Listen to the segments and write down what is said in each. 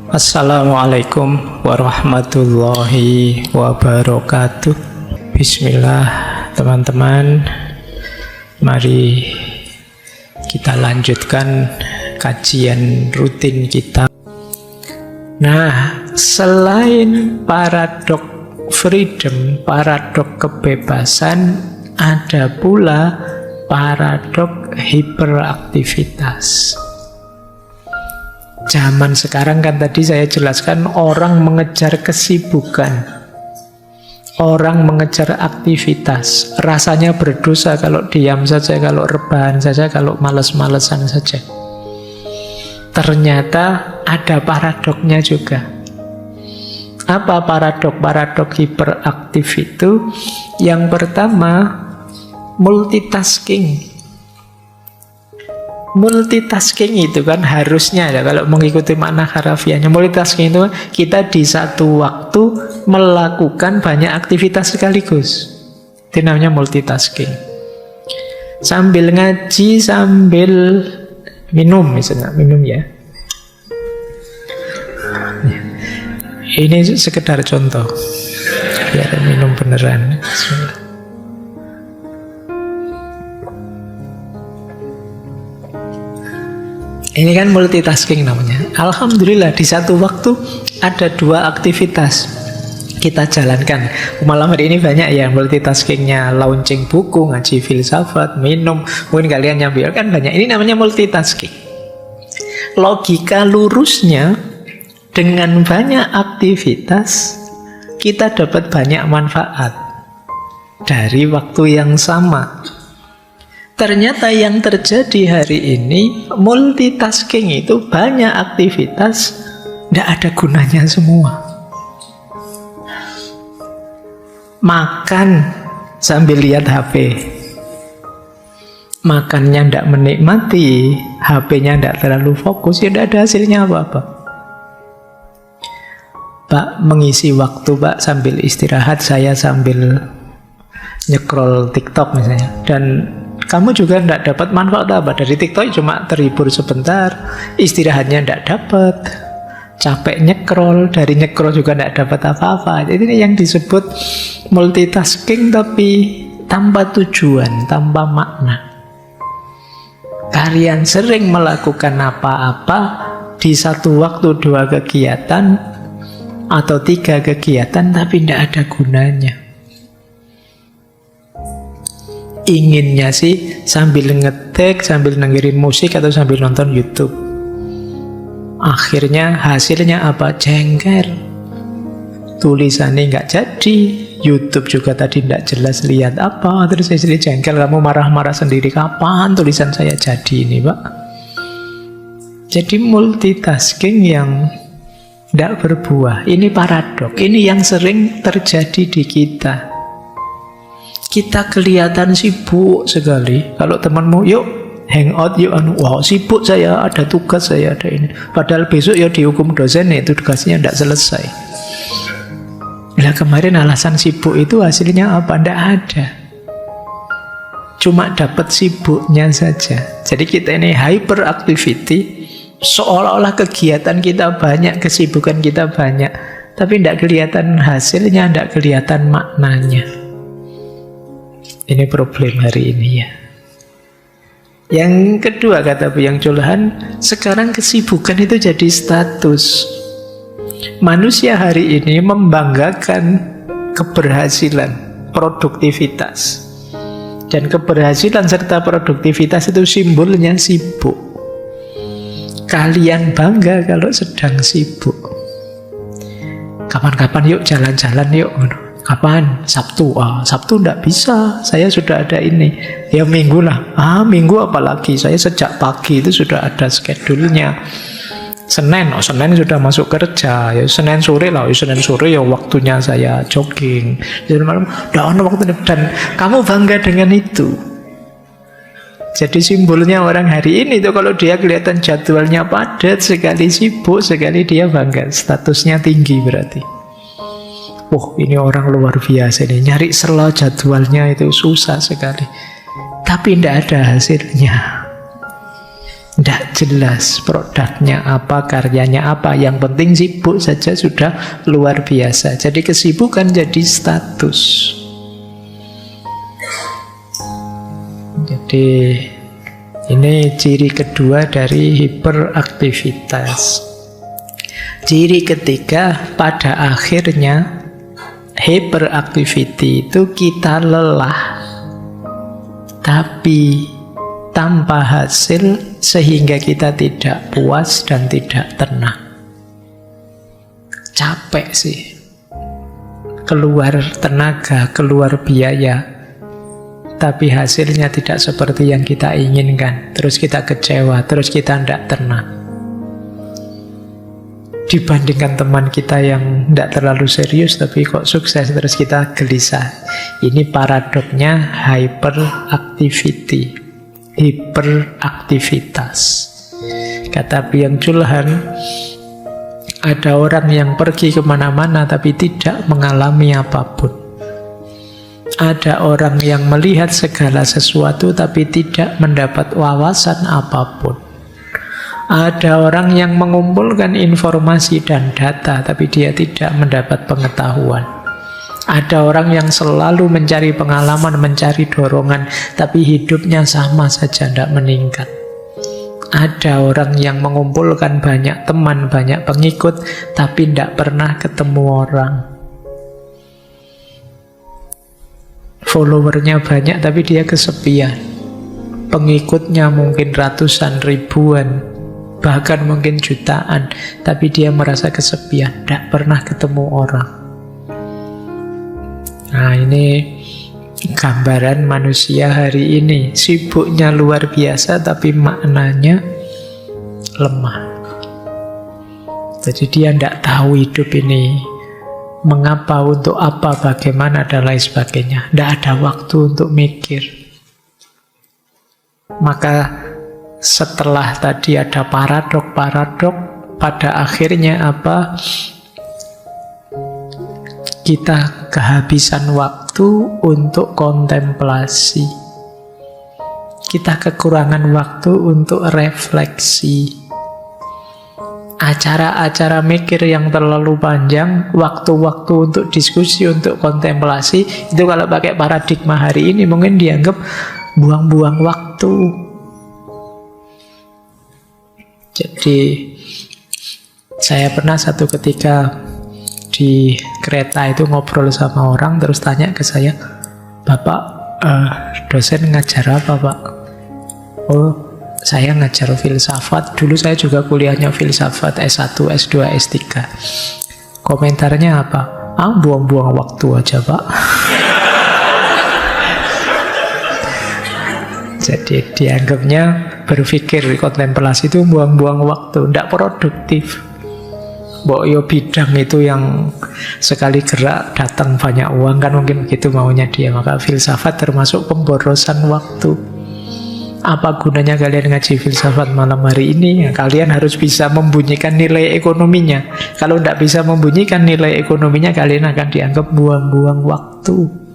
Assalamualaikum warahmatullahi wabarakatuh. Bismillah teman-teman. Mari kita lanjutkan kajian rutin kita. Nah, selain paradok freedom, paradok kebebasan, ada pula paradok hiperaktivitas. Zaman sekarang kan tadi saya jelaskan orang mengejar kesibukan, orang mengejar aktivitas. Rasanya berdosa kalau diam saja, kalau rebahan saja, kalau malas-malesan saja. Ternyata ada paradoknya juga. Apa paradok? Paradok hiperaktif itu yang pertama, multitasking. Multitasking itu kan harusnya ya, kalau mengikuti makna harafiahnya, multitasking itu kita di satu waktu melakukan banyak aktivitas sekaligus. Itu namanya multitasking. Sambil ngaji, sambil minum misalnya, minum ya. Ini sekedar contoh. Biar minum beneran. Bismillah. Ini kan multitasking namanya. Alhamdulillah di satu waktu ada dua aktivitas kita jalankan. Malam hari ini banyak ya multitaskingnya, launching buku, ngaji filsafat, minum. Mungkin kalian nyambil kan banyak. Ini namanya multitasking. Logika lurusnya, dengan banyak aktivitas kita dapat banyak manfaat dari waktu yang sama. Ternyata yang terjadi hari ini, multitasking itu banyak aktivitas, tidak ada gunanya semua. Makan sambil lihat HP, makannya tidak menikmati, HP-nya tidak terlalu fokus, ya tidak ada hasilnya apa-apa. Pak mengisi waktu, Pak sambil istirahat, saya sambil nyekrol TikTok misalnya, dan kamu juga tidak dapat manfaat apa dari TikTok, cuma terhibur sebentar, istirahatnya tidak dapat, capek nyekrol, dari nyekrol juga tidak dapat apa-apa. Jadi ini yang disebut multitasking tapi tanpa tujuan, tanpa makna. Kalian sering melakukan apa-apa di satu waktu, dua kegiatan atau tiga kegiatan tapi tidak ada gunanya. Inginnya sih sambil ngetik, sambil dengerin musik atau sambil nonton YouTube. Akhirnya hasilnya apa? Jengkel. Tulisannya nggak jadi, YouTube juga tadi nggak jelas lihat apa. Terus saya jadi jengkel, kamu marah-marah sendiri. Kapan tulisan saya jadi ini, Pak? Jadi multitasking yang tidak berbuah. Ini paradok. Ini yang sering terjadi di kita. Kita kelihatan sibuk sekali. Kalau temanmu, yuk hangout, yuk wow sibuk saya, ada tugas saya, ada ini. Padahal besok ya dihukum dosen, itu tugasnya tidak selesai. Nah kemarin alasan sibuk itu hasilnya apa? Tidak ada. Cuma dapat sibuknya saja. Jadi kita ini hyperactivity, seolah-olah kegiatan kita banyak, kesibukan kita banyak, tapi tidak kelihatan hasilnya, tidak kelihatan maknanya. Ini problem hari ini ya. Yang kedua kata Buyang Colohan, sekarang kesibukan itu jadi status. Manusia hari ini membanggakan keberhasilan, produktivitas. Dan keberhasilan serta produktivitas itu simbolnya sibuk. Kalian bangga kalau sedang sibuk. Kapan-kapan yuk jalan-jalan yuk. Kapan? Sabtu. Sabtu enggak bisa, saya sudah ada ini. Ya minggu lah. Minggu apalagi, saya sejak pagi itu sudah ada schedule-nya. Senin sudah masuk kerja. Ya Senin sore lah, Senin sore ya waktunya saya jogging. Jadi malam udah ada waktunya, dan kamu bangga dengan itu. Jadi simbolnya orang hari ini itu kalau dia kelihatan jadwalnya padat sekali, sibuk sekali, dia bangga, statusnya tinggi berarti. Ini orang luar biasa nih, nyari sela jadwalnya itu susah sekali. Tapi tidak ada hasilnya. Tidak jelas produknya apa, karyanya apa. Yang penting sibuk saja sudah luar biasa. Jadi kesibukan jadi status. Jadi ini ciri kedua dari hiperaktivitas. Ciri ketiga, pada akhirnya hyperactivity itu kita lelah, tapi tanpa hasil, sehingga kita tidak puas dan tidak tenang. Capek sih, keluar tenaga, keluar biaya, tapi hasilnya tidak seperti yang kita inginkan. Terus kita kecewa, terus kita tidak tenang. Dibandingkan teman kita yang tidak terlalu serius tapi kok sukses, terus kita gelisah. Ini paradoknya hyperactivity, hiperaktivitas. Kata Byung Chul Han, ada orang yang pergi kemana-mana tapi tidak mengalami apapun. Ada orang yang melihat segala sesuatu tapi tidak mendapat wawasan apapun. Ada orang yang mengumpulkan informasi dan data, tapi dia tidak mendapat pengetahuan. Ada orang yang selalu mencari pengalaman, mencari dorongan, tapi hidupnya sama saja, tidak meningkat. Ada orang yang mengumpulkan banyak teman, banyak pengikut, tapi tidak pernah ketemu orang. Followernya banyak, tapi dia kesepian. Pengikutnya mungkin ratusan, ribuan, bahkan mungkin jutaan, tapi dia merasa kesepian, tidak pernah ketemu orang. Nah, ini gambaran manusia hari ini. Sibuknya luar biasa, tapi maknanya lemah. Jadi dia tidak tahu hidup ini mengapa, untuk apa, bagaimana, dan lain sebagainya. Tidak ada waktu untuk mikir. Maka setelah tadi ada paradok, pada akhirnya apa? Kita kehabisan waktu untuk kontemplasi. Kita kekurangan waktu untuk refleksi. Acara-acara mikir yang terlalu panjang, waktu-waktu untuk diskusi, untuk kontemplasi, itu kalau pakai paradigma hari ini mungkin dianggap buang-buang waktu. Jadi saya pernah satu ketika di kereta itu ngobrol sama orang, terus tanya ke saya, "Bapak dosen ngajar apa, Pak?" "Oh, saya ngajar filsafat. Dulu saya juga kuliahnya filsafat S1, S2, S3. Komentarnya apa? "Ah, buang-buang waktu aja, Pak." Jadi dianggapnya berpikir kontemplasi itu buang-buang waktu, tidak produktif. Mbok yo bidang itu yang sekali gerak datang banyak uang, kan mungkin begitu maunya dia. Maka filsafat termasuk pemborosan waktu. Apa gunanya kalian ngaji filsafat malam hari ini? Ya, kalian harus bisa membunyikan nilai ekonominya. Kalau tidak bisa membunyikan nilai ekonominya, kalian akan dianggap buang-buang waktu.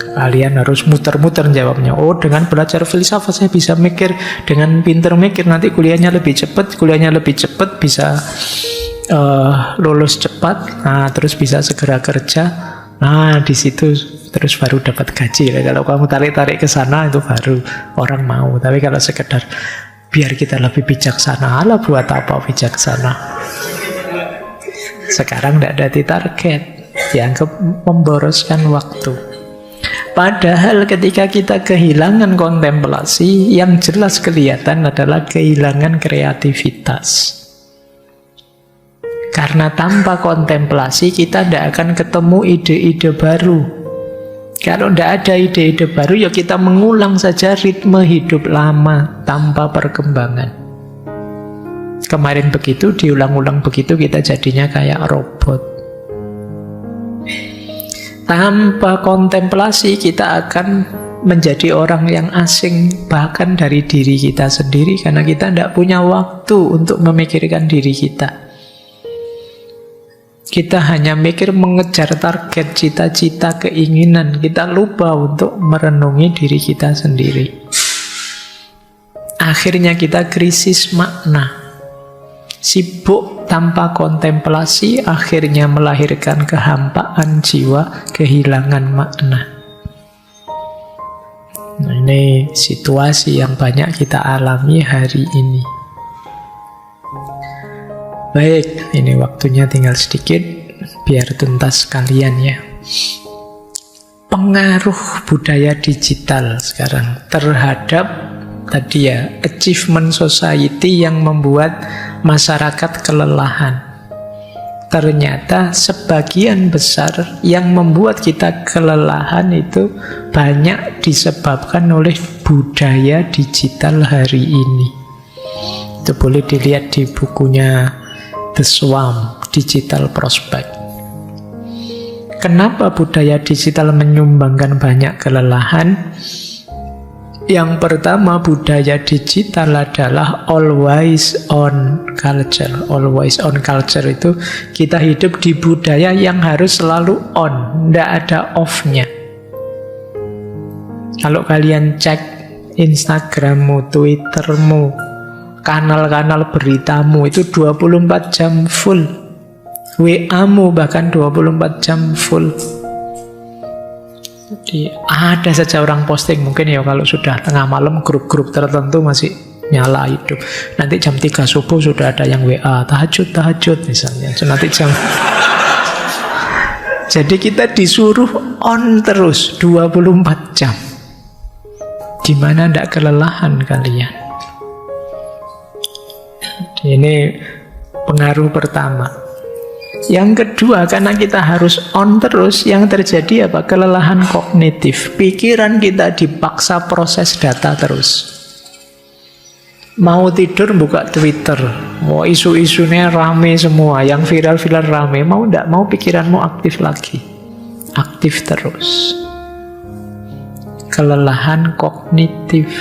Kalian harus muter-muter jawabnya. Oh, dengan belajar filsafat saya bisa mikir, dengan pinter mikir nanti kuliahnya lebih cepat, bisa lulus cepat, nah terus bisa segera kerja. Nah, di situ terus baru dapat gaji. Kalau kamu tarik-tarik ke sana itu baru orang mau. Tapi kalau sekedar biar kita lebih bijaksana, alah buat apa bijaksana? Sekarang tidak ada target, dianggap memboroskan waktu. Padahal ketika kita kehilangan kontemplasi, yang jelas kelihatan adalah kehilangan kreativitas. Karena tanpa kontemplasi kita tidak akan ketemu ide-ide baru. Kalau tidak ada ide-ide baru, ya kita mengulang saja ritme hidup lama tanpa perkembangan. Kemarin begitu, diulang-ulang begitu, kita jadinya kayak robot. Tanpa kontemplasi kita akan menjadi orang yang asing bahkan dari diri kita sendiri, karena kita tidak punya waktu untuk memikirkan diri kita. Kita hanya mikir mengejar target, cita-cita, keinginan. Kita lupa untuk merenungi diri kita sendiri. Akhirnya kita krisis makna. Sibuk tanpa kontemplasi akhirnya melahirkan kehampaan jiwa, kehilangan makna. Nah, ini situasi yang banyak kita alami hari ini. Baik, ini waktunya tinggal sedikit biar tuntas kalian ya. Pengaruh budaya digital sekarang terhadap tadi ya, achievement society yang membuat masyarakat kelelahan. Ternyata sebagian besar yang membuat kita kelelahan itu banyak disebabkan oleh budaya digital hari ini. Itu boleh dilihat di bukunya The Swarm, Digital Prospect. Kenapa budaya digital menyumbangkan banyak kelelahan? Yang pertama, budaya digital adalah always on culture. Always on culture itu kita hidup di budaya yang harus selalu on, tidak ada off-nya. Kalau kalian cek Instagrammu, Twittermu, kanal-kanal beritamu itu 24 jam full. WA-mu bahkan 24 jam full. Jadi ada saja orang posting, mungkin ya kalau sudah tengah malam grup-grup tertentu masih nyala hidup. Nanti jam 3 subuh sudah ada yang WA, tahajud misalnya. Nanti jam Jadi kita disuruh on terus 24 jam. Gimana ndak kelelahan kalian? Ini pengaruh pertama. Yang kedua, karena kita harus on terus, yang terjadi apa? Kelelahan kognitif. Pikiran kita dipaksa proses data terus. Mau tidur buka Twitter, mau isu-isunya rame semua, yang viral-viral rame, mau ndak mau pikiranmu aktif lagi. Aktif terus. Kelelahan kognitif.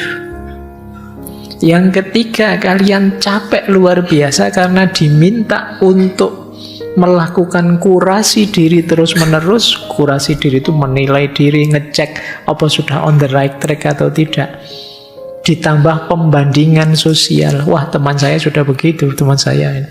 Yang ketiga, kalian capek luar biasa karena diminta untuk melakukan kurasi diri terus-menerus. Kurasi diri itu menilai diri, ngecek apa sudah on the right track atau tidak. Ditambah pembandingan sosial. Wah, teman saya sudah begitu, teman saya ini.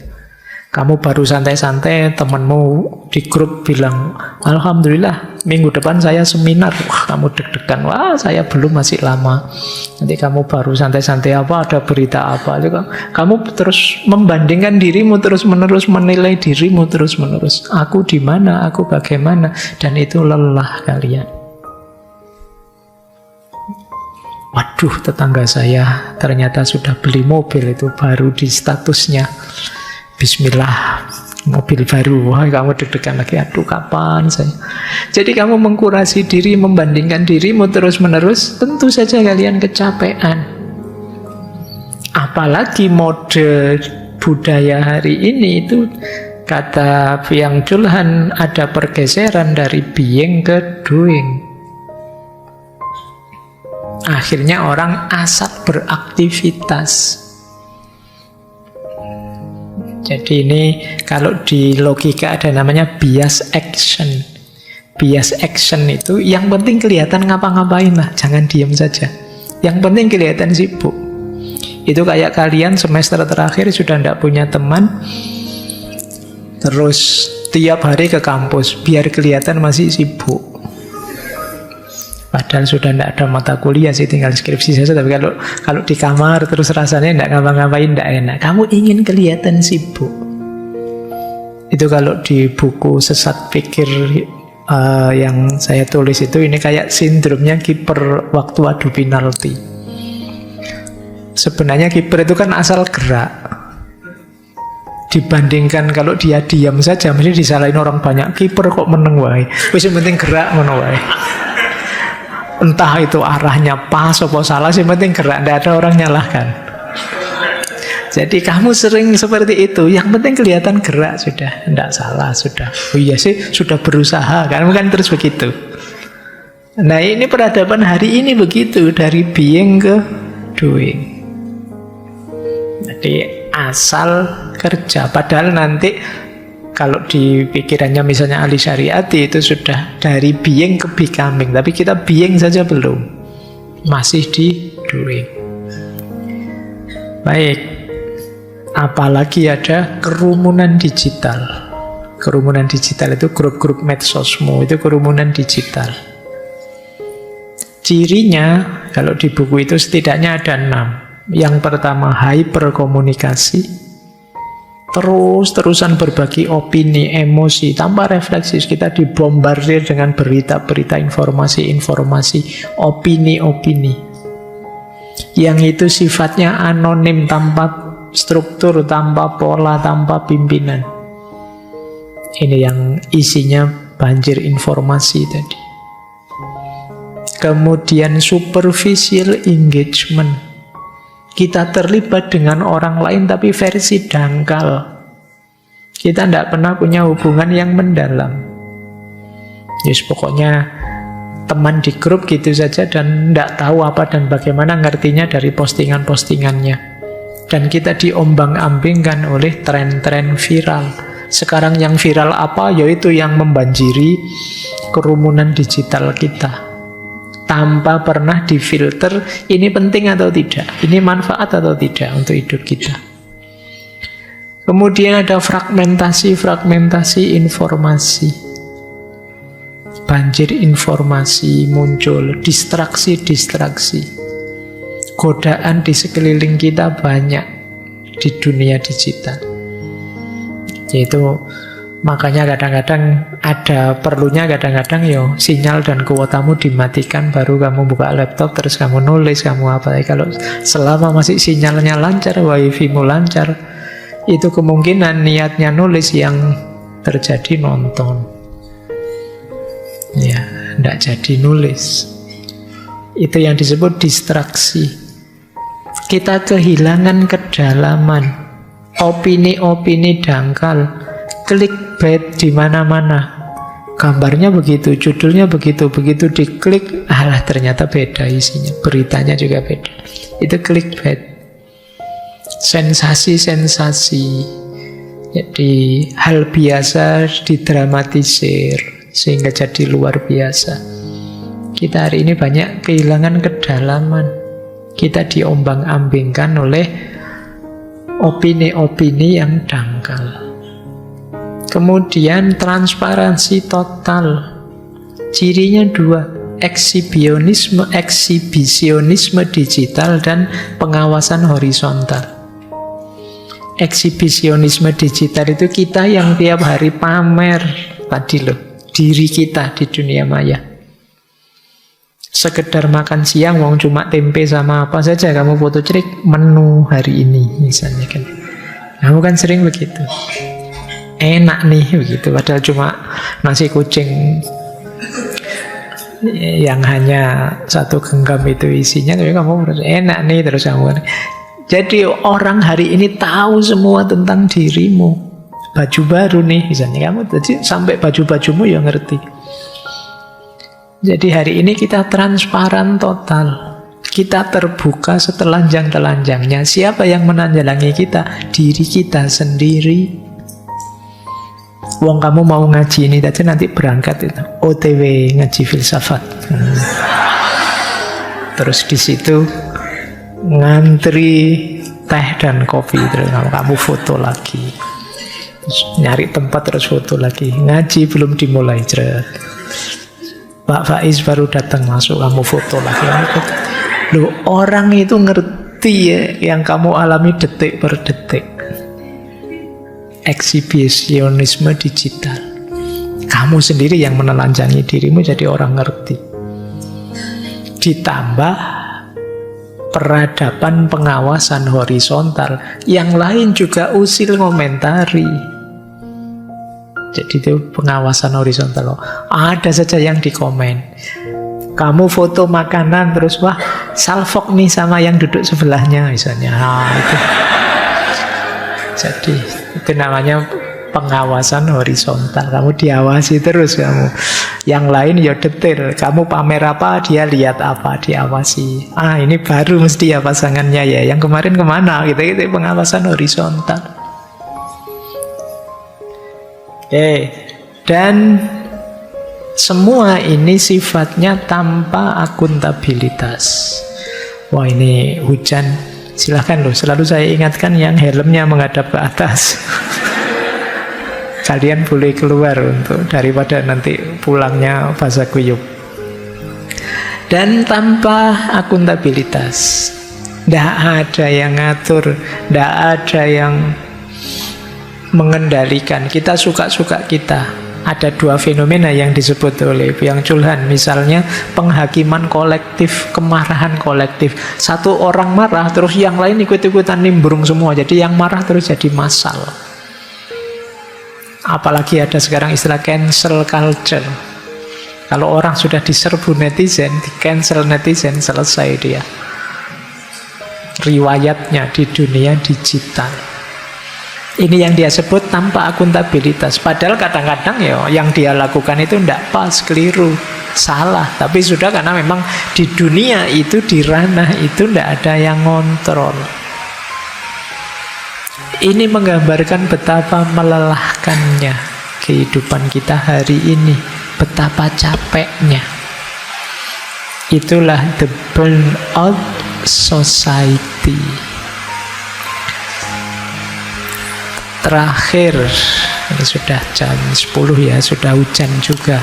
Kamu baru santai-santai, temanmu di grup bilang, alhamdulillah, minggu depan saya seminar. Wah, kamu deg-degan. Wah, saya belum, masih lama. Nanti kamu baru santai-santai apa, ada berita apa. Kamu terus membandingkan dirimu terus-menerus, menilai dirimu terus-menerus. Aku di mana, aku bagaimana. Dan itu lelah kalian. Waduh, tetangga saya ternyata sudah beli mobil, itu baru di statusnya. Bismillah, mobil baru. Wah, kamu deg-degan lagi. Aduh, kapan saya? Jadi kamu mengkurasi diri, membandingkan dirimu terus-menerus, tentu saja kalian kecapean. Apalagi mode budaya hari ini itu, kata Byung Chul Han, ada pergeseran dari being ke doing. Akhirnya orang asal beraktivitas. Jadi ini kalau di logika ada namanya bias action. Bias action itu yang penting kelihatan ngapa-ngapain lah, jangan diam saja. Yang penting kelihatan sibuk. Itu kayak kalian semester terakhir sudah tidak punya teman, terus tiap hari ke kampus biar kelihatan masih sibuk. Padahal sudah tidak ada mata kuliah sih, tinggal skripsi saja. Tapi kalau di kamar terus rasanya tidak ngapa-ngapain, tidak enak. Kamu ingin kelihatan sibuk. Itu kalau di buku Sesat Pikir yang saya tulis itu, ini kayak sindromnya kiper waktu adu penalti. Sebenarnya kiper itu kan asal gerak. Dibandingkan kalau dia diam saja, mesti disalahin orang banyak. Kiper kok meneng wae. Wis penting gerak ngono wae. Entah itu arahnya pas atau salah, sih penting gerak, tidak ada orang nyalahkan. Jadi kamu sering seperti itu, yang penting kelihatan gerak sudah, tidak salah sudah. Oh iya sih, sudah berusaha, kan bukan terus begitu. Nah, ini peradaban hari ini begitu, dari being ke doing. Jadi asal kerja, padahal nanti kalau di pikirannya misalnya ahli syariati itu sudah dari being ke becoming, tapi kita being saja belum, masih di doing. Baik, apalagi ada kerumunan digital. Kerumunan digital itu grup-grup medsosmu, itu kerumunan digital. Cirinya, kalau di buku itu setidaknya ada 6. Yang pertama, hyperkomunikasi. Terus-terusan berbagi opini, emosi, tanpa refleksi. Kita dibombardir dengan berita-berita, informasi-informasi, opini-opini. Yang itu sifatnya anonim, tanpa struktur, tanpa pola, tanpa pimpinan. Ini yang isinya banjir informasi tadi. Kemudian superficial engagement. Kita terlibat dengan orang lain tapi versi dangkal. Kita tidak pernah punya hubungan yang mendalam. Yes, pokoknya teman di grup gitu saja dan tidak tahu apa dan bagaimana ngertinya dari postingan-postingannya. Dan kita diombang-ambingkan oleh tren-tren viral. Sekarang yang viral apa? Yaitu yang membanjiri kerumunan digital kita. Tanpa pernah difilter, ini penting atau tidak, ini manfaat atau tidak untuk hidup kita. Kemudian ada fragmentasi informasi. Banjir informasi muncul, distraksi. Godaan di sekeliling kita banyak di dunia digital. Yaitu makanya kadang-kadang ada perlunya kadang-kadang sinyal dan kuotamu dimatikan baru kamu buka laptop terus kamu nulis, kamu apa. Kalau selama masih sinyalnya lancar, wifi-mu lancar, itu kemungkinan niatnya nulis yang terjadi nonton. Ya, tidak jadi nulis. Itu yang disebut distraksi. Kita kehilangan kedalaman, opini-opini dangkal, clickbait di mana-mana. Gambarnya begitu, judulnya begitu diklik, alah ternyata beda isinya, beritanya juga beda. Itu clickbait. Sensasi-sensasi. Jadi hal biasa didramatisir sehingga jadi luar biasa. Kita hari ini banyak kehilangan kedalaman. Kita diombang-ambingkan oleh opini-opini yang dangkal. Kemudian transparansi total. Cirinya 2, eksibisionisme digital dan pengawasan horizontal. Eksibisionisme digital itu kita yang tiap hari pamer tadi loh, diri kita di dunia maya. Sekedar makan siang, wong cuma tempe sama apa saja, kamu foto cerik menu hari ini misalnya kan. Kamu kan sering begitu. Enak nih begitu, padahal cuma nasi kucing yang hanya 1 genggam itu isinya, tapi kamu enak nih terus kamu. Jadi orang hari ini tahu semua tentang dirimu. Baju baru nih misalnya, kamu jadi sampai baju-bajumu ya ngerti. Jadi hari ini kita transparan total. Kita terbuka setelanjang-telanjangnya. Siapa yang menanjalangi kita? Diri kita sendiri. Wong kamu mau ngaji ini tadi, nanti berangkat itu OTW ngaji filsafat. Terus di situ ngantri teh dan kopi, terus kamu foto lagi. Nyari tempat terus foto lagi. Ngaji belum dimulai, Pak Faiz baru datang masuk, kamu foto lagi. Loh, orang itu ngerti ya yang kamu alami detik per detik. Eksibisionisme digital. Kamu sendiri yang menelanjangi dirimu jadi orang ngerti. Ditambah peradaban pengawasan horizontal, yang lain juga usil ngomentari. Jadi itu pengawasan horizontal. Ada saja yang dikomen. Kamu foto makanan terus, wah salfok nih sama yang duduk sebelahnya misalnya. Itu. Jadi itu namanya pengawasan horizontal. Kamu diawasi terus kamu. Yang lain ya detail. Kamu pamer apa, dia lihat apa, diawasi. Ini baru mesti ya pasangannya ya. Yang kemarin kemana? Gitu pengawasan horizontal. Dan semua ini sifatnya tanpa akuntabilitas. Wah, ini hujan Silahkan loh, selalu saya ingatkan yang helmnya menghadap ke atas. Kalian boleh keluar untuk daripada nanti pulangnya basah kuyup. Dan tanpa akuntabilitas, tidak ada yang ngatur, tidak ada yang mengendalikan. Kita suka-suka kita. Ada dua fenomena yang disebut oleh Byung Chul Han. Misalnya penghakiman kolektif, kemarahan kolektif. Satu orang marah, terus yang lain ikut-ikutan nimbrung semua. Jadi yang marah terus jadi massal. Apalagi ada sekarang istilah cancel culture. Kalau orang sudah diserbu netizen, di cancel netizen, selesai dia riwayatnya di dunia digital. Ini yang dia sebut tanpa akuntabilitas. Padahal kadang-kadang ya yang dia lakukan itu tidak pas, keliru, salah. Tapi sudah, karena memang di dunia itu, di ranah itu tidak ada yang ngontrol. Ini menggambarkan betapa melelahkannya kehidupan kita hari ini, betapa capeknya. Itulah the burnout society. Terakhir, ini sudah jam 10 ya, sudah hujan juga.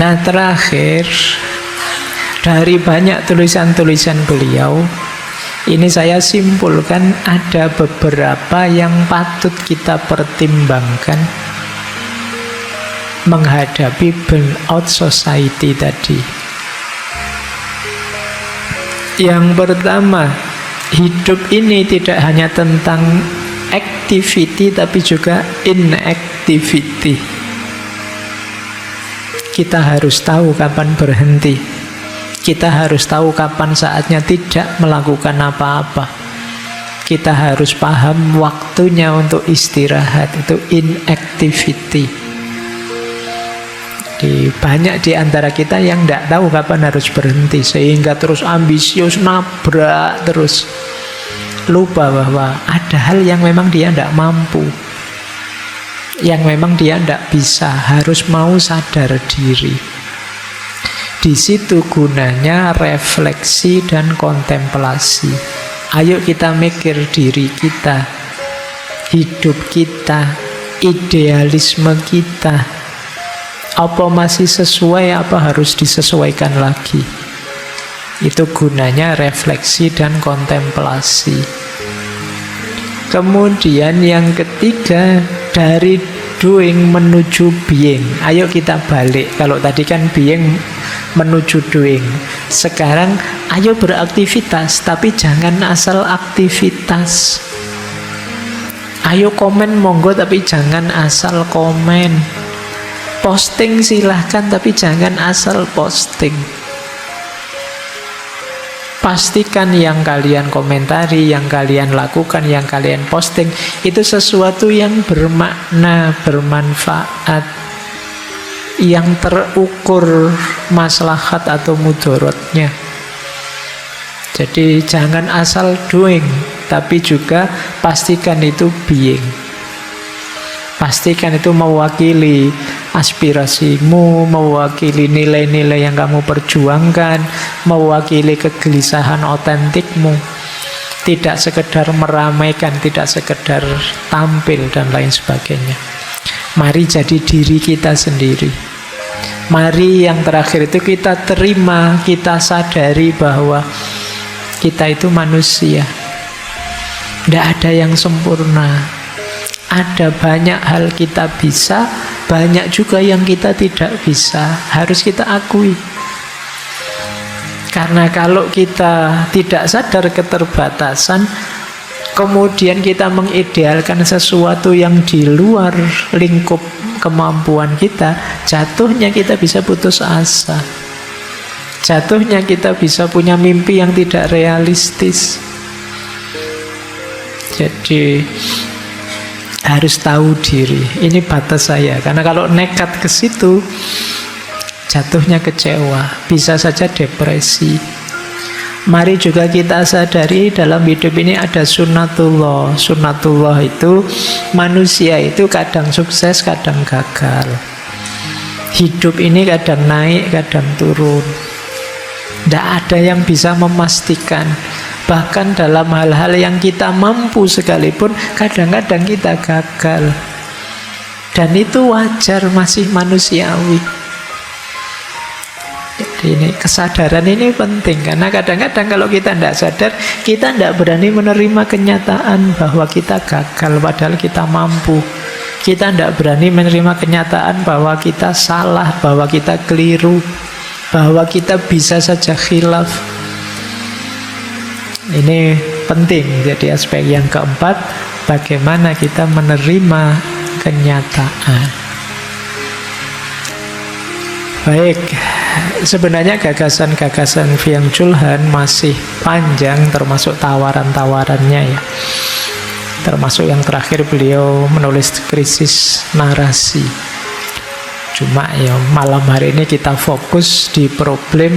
Nah, terakhir dari banyak tulisan-tulisan beliau, ini saya simpulkan ada beberapa yang patut kita pertimbangkan menghadapi burnout society tadi. Yang pertama, hidup ini tidak hanya tentang activity tapi juga inactivity. Kita harus tahu kapan berhenti. Kita harus tahu kapan saatnya tidak melakukan apa-apa. Kita harus paham waktunya untuk istirahat, itu inactivity. Banyak di antara kita yang tidak tahu kapan harus berhenti, sehingga terus ambisius, nabrak terus. Lupa bahwa ada hal yang memang dia tidak mampu, yang memang dia tidak bisa, harus mau sadar diri. Di situ gunanya refleksi dan kontemplasi. Ayo kita mikir diri kita, hidup kita, idealisme kita. Apa masih sesuai, apa harus disesuaikan lagi? Itu gunanya refleksi dan kontemplasi. Kemudian yang ketiga, dari doing menuju being. Ayo kita balik. Kalau tadi kan being menuju doing. Sekarang ayo beraktivitas, tapi jangan asal aktivitas. Ayo komen monggo, tapi jangan asal komen. Posting silahkan, tapi jangan asal posting. Pastikan yang kalian komentari, yang kalian lakukan, yang kalian posting itu sesuatu yang bermakna, bermanfaat, yang terukur maslahat atau mudorotnya. Jadi jangan asal doing, tapi juga pastikan itu being. Pastikan itu mewakili aspirasimu, mewakili nilai-nilai yang kamu perjuangkan, mewakili kegelisahan otentikmu. Tidak sekedar meramaikan, tidak sekedar tampil dan lain sebagainya. Mari jadi diri kita sendiri. Mari yang terakhir itu kita terima, kita sadari bahwa kita itu manusia. Tidak ada yang sempurna. Ada banyak hal kita bisa, banyak juga yang kita tidak bisa. Harus kita akui. Karena kalau kita tidak sadar keterbatasan, kemudian kita mengidealkan sesuatu yang di luar lingkup kemampuan kita, jatuhnya kita bisa putus asa. Jatuhnya kita bisa punya mimpi yang tidak realistis. Jadi harus tahu diri. Ini batas saya. Karena kalau nekat ke situ, jatuhnya kecewa, bisa saja depresi. Mari juga kita sadari dalam hidup ini ada sunnatullah. Sunnatullah itu manusia itu kadang sukses, kadang gagal. Hidup ini kadang naik, kadang turun. Tidak ada yang bisa memastikan Bahkan dalam hal-hal yang kita mampu sekalipun, kadang-kadang kita gagal. Dan itu wajar, masih manusiawi. Jadi ini kesadaran ini penting, karena kadang-kadang kalau kita tidak sadar, kita tidak berani menerima kenyataan bahwa kita gagal padahal kita mampu. Kita tidak berani menerima kenyataan bahwa kita salah, bahwa kita keliru, bahwa kita bisa saja khilaf. Ini penting. Jadi aspek yang keempat, bagaimana kita menerima kenyataan. Baik, sebenarnya gagasan-gagasan Byung Chul Han masih panjang, termasuk tawaran-tawarannya ya. Termasuk yang terakhir beliau menulis krisis narasi. Cuma ya malam hari ini kita fokus di problem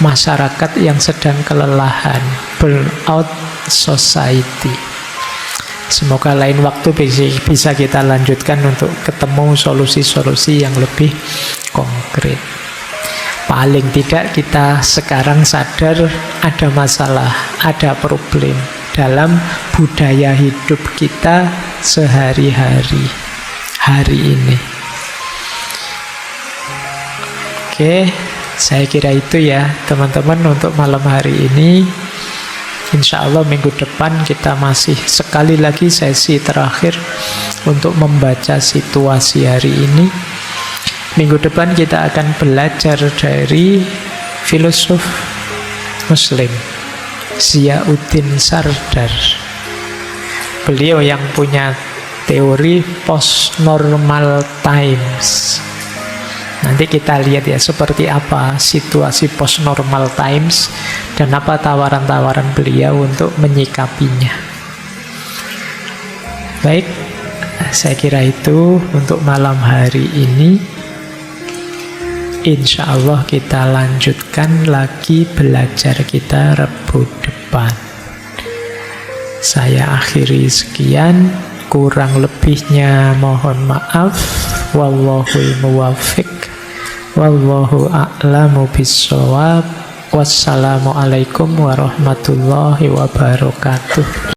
masyarakat yang sedang kelelahan, burnout society. Semoga lain waktu bisa kita lanjutkan untuk ketemu solusi-solusi yang lebih konkret. Paling tidak kita sekarang sadar ada masalah, ada problem dalam budaya hidup kita sehari-hari, hari ini. Oke, saya kira itu ya teman-teman untuk malam hari ini. Insya Allah minggu depan kita masih sekali lagi sesi terakhir untuk membaca situasi hari ini. Minggu depan kita akan belajar dari filosof Muslim Ziauddin Sardar. Beliau yang punya teori post-normal times. Nanti kita lihat ya seperti apa situasi post-normal times dan apa tawaran-tawaran beliau untuk menyikapinya. Baik, saya kira itu untuk malam hari ini. Insya Allah kita lanjutkan lagi belajar kita Rabu depan. Saya akhiri sekian, kurang lebihnya mohon maaf. Wallahu muwaffiq, wallahu a'lamu bissawab. Wassalamualaikum warahmatullahi wabarakatuh.